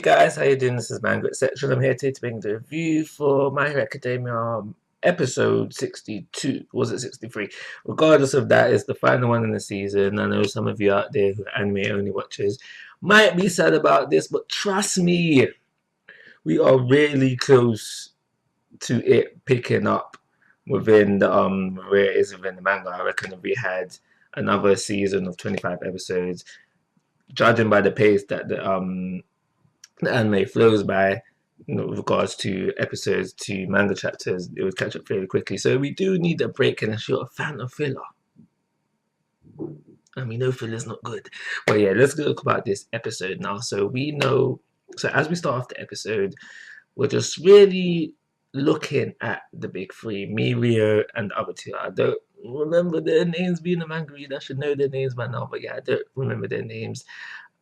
guys, how you doing? This is Manga, etc. I'm here today to bring the review for My Hero Academia episode 62. Was it 63? Regardless of that, it's the final one in the season. I know some of you out there who are anime only watchers might be sad about this, but trust me, we are really close to it picking up within the where it is within the manga. I reckon if we had another season of 25 episodes, judging by the pace that the anime flows by, with regards to episodes to manga chapters, it would catch up fairly quickly. So we do need a break and a short fan of filler. I mean, no filler's not good. But yeah, let's talk about this episode now. So we know, so as we start off the episode, we're just really looking at the big three, Mirio and the other two. I don't remember their names, being a manga reader. I should know their names by now, but yeah, I don't remember their names.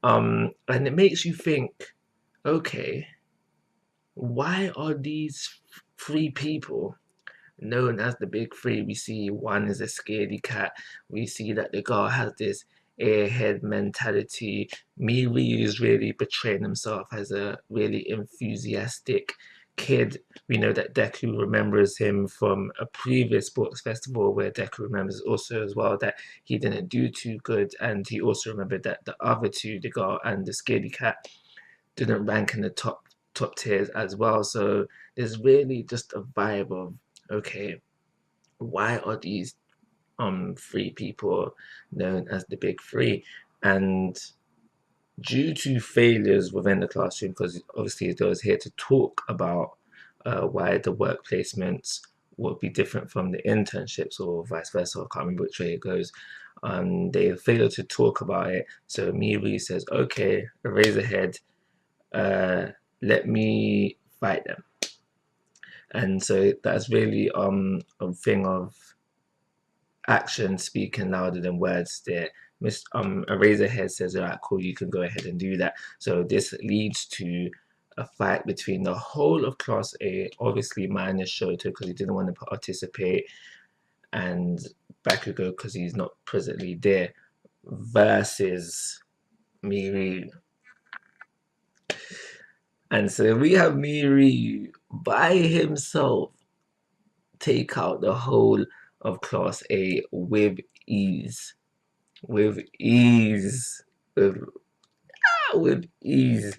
And it makes you think, okay, why are these three people known as the big three? We see one is a scaredy cat. We see that the girl has this airhead mentality. Miri is really portraying himself as a really enthusiastic kid. We know that Deku remembers him from a previous sports festival where Deku remembers also as well that he didn't do too good, and he also remembered that the other two, the girl and the scaredy cat, didn't rank in the top tiers as well. So there's really just a vibe of, okay, why are these three people known as the big three? And due to failures within the classroom, because obviously those here to talk about why the work placements would be different from the internships or vice versa. I can't remember which way it goes. They fail to talk about it. So Miyu says, okay, Eraserhead, let me fight them. And so that's really a thing of action speaking louder than words there. Miss Eraserhead says, all right, cool, you can go ahead and do that. So this leads to a fight between the whole of Class A, obviously minus Shoto because he didn't want to participate, and Bakugo because he's not presently there, versus Miyu. And so we have Miyu by himself take out the whole of Class A with ease. With ease. With ease.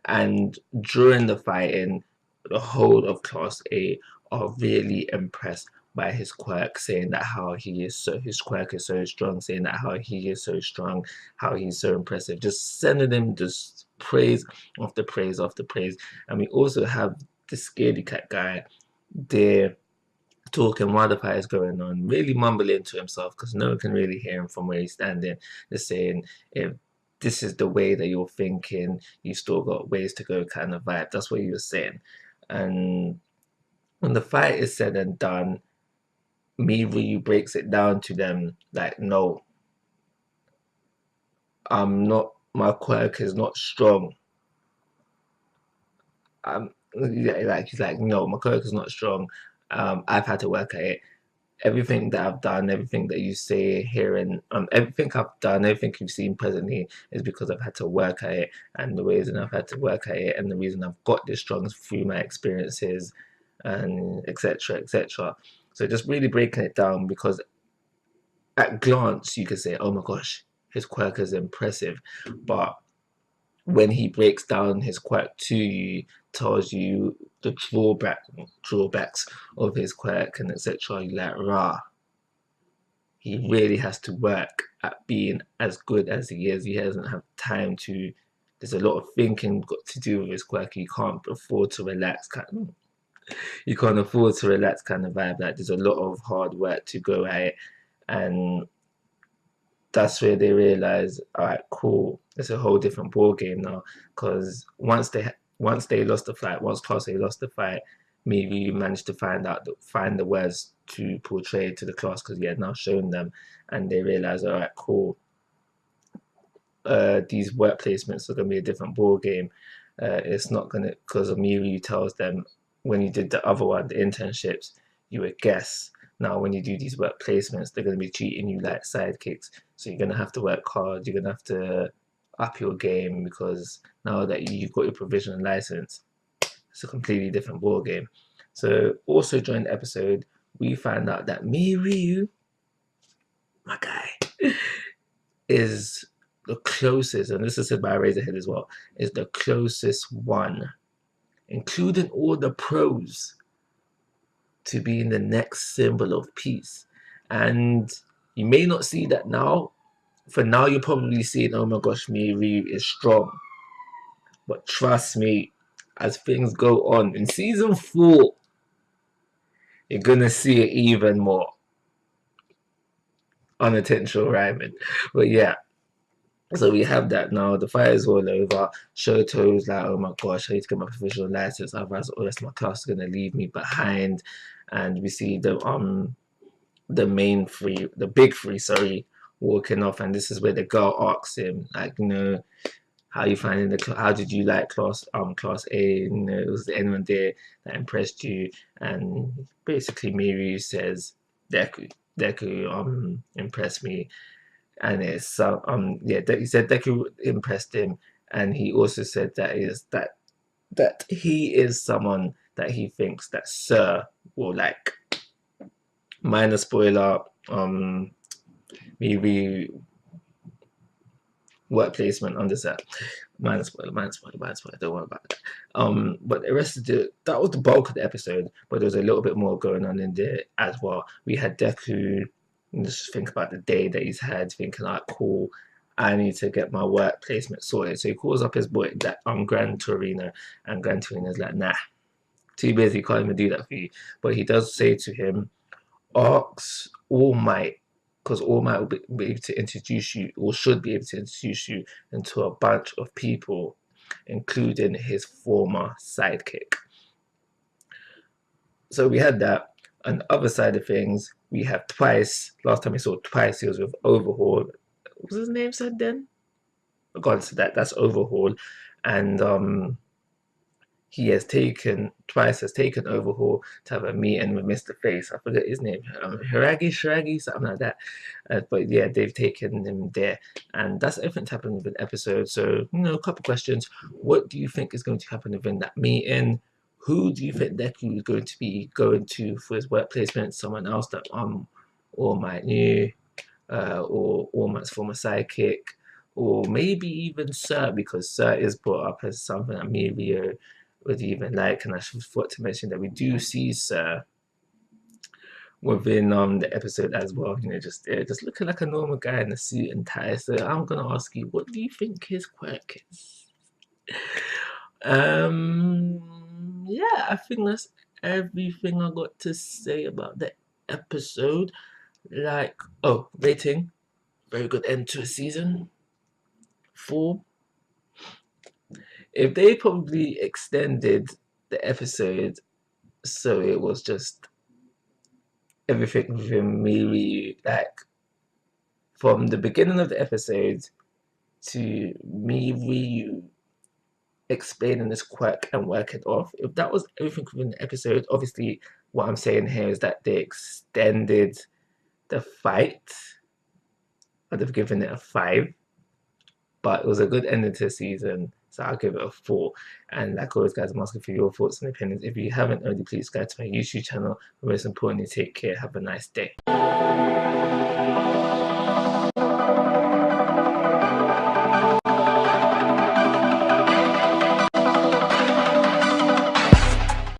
And during the fighting, the whole of Class A are really impressed by his quirk, saying that how he is so, his quirk is so strong, saying that how he is so strong, how he's so impressive, just sending him just praise after praise after praise. And we also have the scaredy cat guy there talking while the fight is going on, really mumbling to himself because no one can really hear him from where he's standing, just saying, if this is the way that you're thinking, you still got ways to go kind of vibe. That's what he was saying. And when the fight is said and done, Miyu breaks it down to them like, no, I'm not, my quirk is not strong. He's like, no, my quirk is not strong. I've had to work at it. Everything that I've done, everything that you say here, and everything I've done, everything you've seen presently is because I've had to work at it, and the reason I've had to work at it, and the reason I've got this strong is through my experiences, and etc. etc. So just really breaking it down because at glance you could say, oh my gosh, his quirk is impressive, but when he breaks down his quirk to you, tells you the drawbacks of his quirk and etc. You're like, rah, he really has to work at being as good as he is. He doesn't have time to. There's a lot of thinking got to do with his quirk. You can't afford to relax. You can't afford to relax kind of vibe. Like there's a lot of hard work to go at it, and that's where they realize, all right, cool, it's a whole different ball game now. Because once they lost the fight, once Class A lost the fight, maybe you managed to find the words to portray to the class because he had now shown them, and they realize, all right, cool, these work placements are gonna be a different ball game. It's not gonna, because Miyu tells them when you did the other one, the internships, you would guess. Now, when you do these work placements, they're going to be treating you like sidekicks. So you're going to have to work hard. You're going to have to up your game, because now that you've got your provisional license, it's a completely different ball game. So also during the episode, we find out that Mirio, my guy, is the closest, and this is said by Razorhead as well, is the closest one, including all the pros, to being the next symbol of peace. And you may not see that now. For now, you're probably seeing, oh my gosh, Mirio is strong. But trust me, as things go on in season 4, you're gonna see it even more. Unintentional rhyming. But yeah, so we have that now. The fight is all over. Shoto's like, oh my gosh, I need to get my professional license, otherwise the rest of my class is gonna leave me behind. And we see the main three, the big three, sorry, walking off, and this is where the girl asks him, like, how you finding how did you like class A? Was there anyone there that impressed you? And basically Mirio says Deku impressed me, and it's yeah, he said Deku impressed him, and he also said that he is someone that he thinks that Sir will like. Minor spoiler, maybe work placement under that. Minor spoiler. Don't worry about that. But the rest of that was the bulk of the episode, but there was a little bit more going on in there as well. We had Deku just think about the day that he's had, thinking like, cool, I need to get my work placement sorted. So he calls up his boy that Gran Torino, and Gran Torino's like, nah, too busy, can't even do that for you. But he does say to him, ask All Might, because All Might will be able to introduce you, or should be able to introduce you into a bunch of people, including his former sidekick. So we had that. On the other side of things, we have Twice. Last time we saw Twice, he was with Overhaul. What was his name said then? Regardless of that, that's Overhaul. And Twice has taken Overhaul to have a meeting with Mr. Face. I forget his name. Shiragi, something like that. But yeah, they've taken him there. And that's everything that's happened within the episode. So, a couple questions. What do you think is going to happen within that meeting? Who do you think Deku is going to be going to for his work placement? Someone else that All Might knew, or All Might's former sidekick, or maybe even Sir, because Sir is brought up as something that Mirio would even like. And I forgot to mention that we do see Sir within the episode as well, just looking like a normal guy in a suit and tie. So I'm gonna ask you, what do you think his quirk is? Yeah, I think that's everything I got to say about the episode. Like, rating, very good end to a season 4. If they probably extended the episode so it was just everything from me, like from the beginning of the episode to me explaining this quirk and work it off. If that was everything within the episode, obviously what I'm saying here is that they extended the fight. I'd have given it a 5, but it was a good ending to the season, so I'll give it a 4. And like always, guys, I'm asking for your thoughts and opinions. If you haven't already, please subscribe to my YouTube channel. But most importantly, take care. Have a nice day.